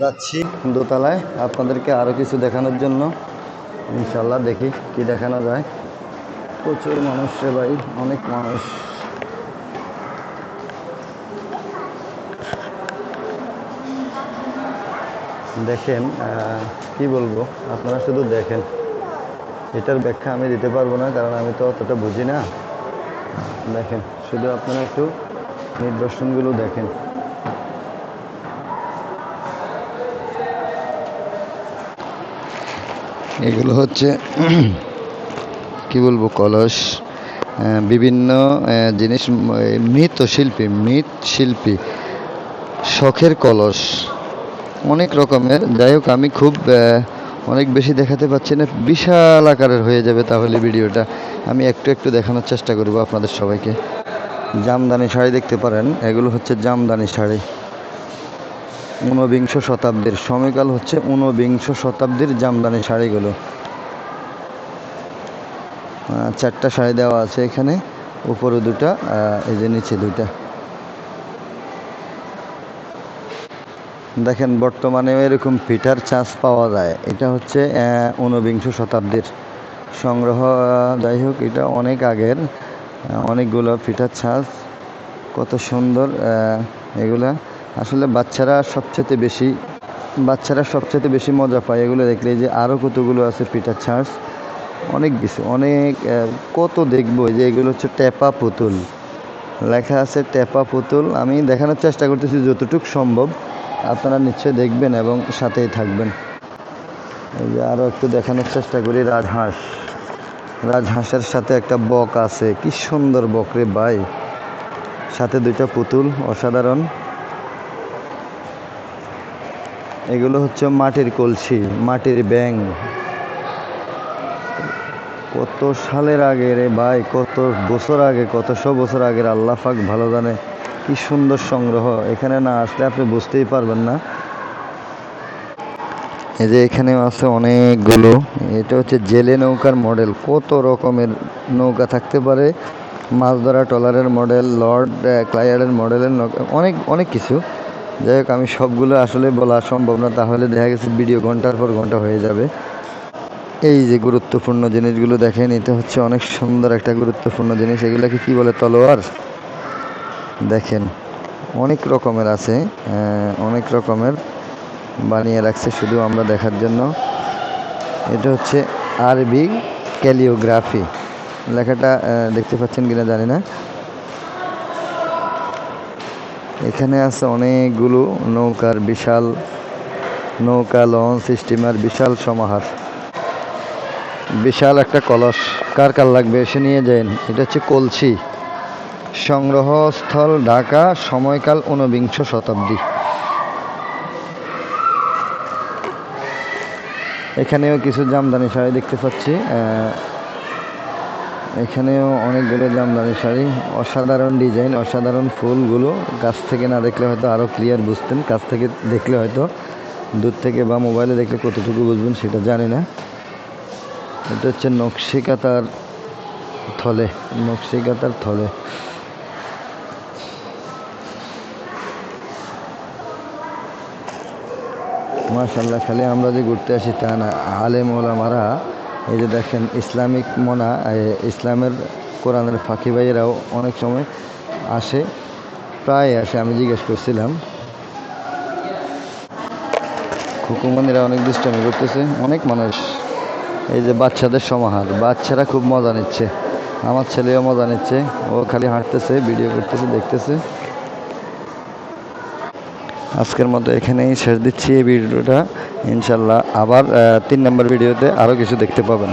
যাচ্ছি দোতলায় আপনাদেরকে আরও কিছু দেখানোর জন্য। ইনশাল্লাহ দেখি কি দেখানো যায়। প্রচুর মানুষ রে ভাই, অনেক মানুষ। দেখেন, কি বলবো, আপনারা শুধু দেখেন। এটার ব্যাখ্যা আমি দিতে পারবো না, কারণ আমি তো অতটা বুঝি না। দেখেন, শুধু আপনারা একটু নিদর্শনগুলো দেখেন। এগুলো হচ্ছে কি বলবো, কলস, বিভিন্ন জিনিস, মৃৎশিল্পী শখের কলস অনেক রকমের। যাই হোক, আমি খুব অনেক বেশি দেখাতে পাচ্ছি না, বিশাল আকারের হয়ে যাবে তাহলে ভিডিওটা। আমি একটু একটু দেখানোর চেষ্টা করব আপনাদের সবাইকে। জামদানি শাড়ি দেখতে পারেন, এগুলো হচ্ছে জামদানি শাড়ি। ঊনবিংশ শতাব্দীর সময়কাল হচ্ছে ঊনবিংশ শতাব্দীর জামদানি শাড়িগুলো। 4টা শাড়ি দেওয়া আছে এখানে, উপরে 2টা, এই যে নিচে 2টা। দেখেন, বর্তমানেও এরকম পিঠার ছাঁচ পাওয়া যায়। এটা হচ্ছে ঊনবিংশ শতাব্দীর সংগ্রহ। যাই হোক, এটা অনেক আগের, অনেকগুলো পিঠার ছাঁচ, কত সুন্দর এগুলা। আসলে বাচ্চারা সবচেয়ে বেশি মজা পায় এগুলো দেখলে। যে আরও কতগুলো আছে পিঠার ছাঁচ, অনেক কিছু, অনেক কত দেখবো। যে এগুলো হচ্ছে টেপা পুতুল, লেখা আছে টেপা পুতুল। আমি দেখানোর চেষ্টা করতেছি যতটুকু সম্ভব, আপনারা নিশ্চয়ই দেখবেন এবং সাথেই থাকবেন। এই যে আরও একটু দেখানোর চেষ্টা করি। রাজহাঁসের সাথে একটা বক আছে, কি সুন্দর বক রে ভাই, সাথে 2টা পুতুল, অসাধারণ। এগুলো হচ্ছে মাটির কলসি, মাটির ব্যাং। কত সালের আগে রে ভাই, কত বছর আগে, কতশো বছর আগের, আল্লাহ পাক ভালো জানে। কি সুন্দর সংগ্রহ, এখানে না আসলে আপনি বুঝতেই পারবেন না। এই যে এখানেও আছে অনেকগুলো। এটা হচ্ছে জেলে নৌকার মডেল, কত রকমের নৌকা থাকতে পারে। মাছ ধরা ট্রলারের মডেল, লর্ড ক্লাইয়ারের মডেলের নৌকা, অনেক অনেক কিছু। যাই হোক, আমি সবগুলো আসলে বলা সম্ভব না, তাহলে দেখা গেছে ভিডিও ঘন্টার পর ঘন্টা হয়ে যাবে। এই যে গুরুত্বপূর্ণ জিনিসগুলো দেখেন, এটা হচ্ছে অনেক সুন্দর একটা গুরুত্বপূর্ণ জিনিস। এগুলাকে কি বলে, তলোয়ার। দেখেন, অনেক রকমের আছে, অনেক রকমের বানিয়ে রাখছে শুধু আমরা দেখার জন্য। এটা হচ্ছে আরবি ক্যালিওগ্রাফি, লেখাটা দেখতে পাচ্ছেন কিনা জানি না। এখানে আছে অনেকগুলো নৌকার, বিশাল নৌকা, লঞ্চ, স্টিমার, বিশাল সমাহার। বিশাল একটা কলস, কার কার লাগবে এসে নিয়ে যান। এটা হচ্ছে কলসি, সংগ্রহস্থল ঢাকা, সময়কাল ঊনবিংশ শতাব্দী। এখানেও কিছু জামদানি শাড়ি দেখতে পাচ্ছি, এখানেও অনেকগুলো জামদানি শাড়ি, অসাধারণ ডিজাইন, অসাধারণ ফুলগুলো। কাছ থেকে না দেখলে হয়তো আরও ক্লিয়ার বুঝতেন, কাছ থেকে দেখলে হয়তো, দূর থেকে বা মোবাইলে দেখলে কতটুকু বুঝবেন সেটা জানি না। এটা হচ্ছে নকশিকাতার থলে, মাশাআল্লাহ। খালি আমরা যে ঘুরতে আসি তা না, আলেম ওলামারা, এই যে দেখেন, ইসলামিক ইসলামের কোরআনের ফাঁকি ভাইয়েরাও অনেক সময় আসে, প্রায় আসে। আমি জিজ্ঞেস করছিলাম, খুকুমনিরা অনেক দুষ্টামি করতেছে, অনেক মানুষ। এই যে বাচ্চাদের সমাহার, বাচ্চারা খুব মজা নিচ্ছে, আমার ছেলেও মজা নিচ্ছে। ও খালি হাঁটতেছে, ভিডিও করতেছে, দেখতেছে। আজকের মতো এখানেই শেষ দিচ্ছি এই ভিডিওটা। ইনশাল্লাহ আবার 3 নম্বর ভিডিওতে আরও কিছু দেখতে পাবেন।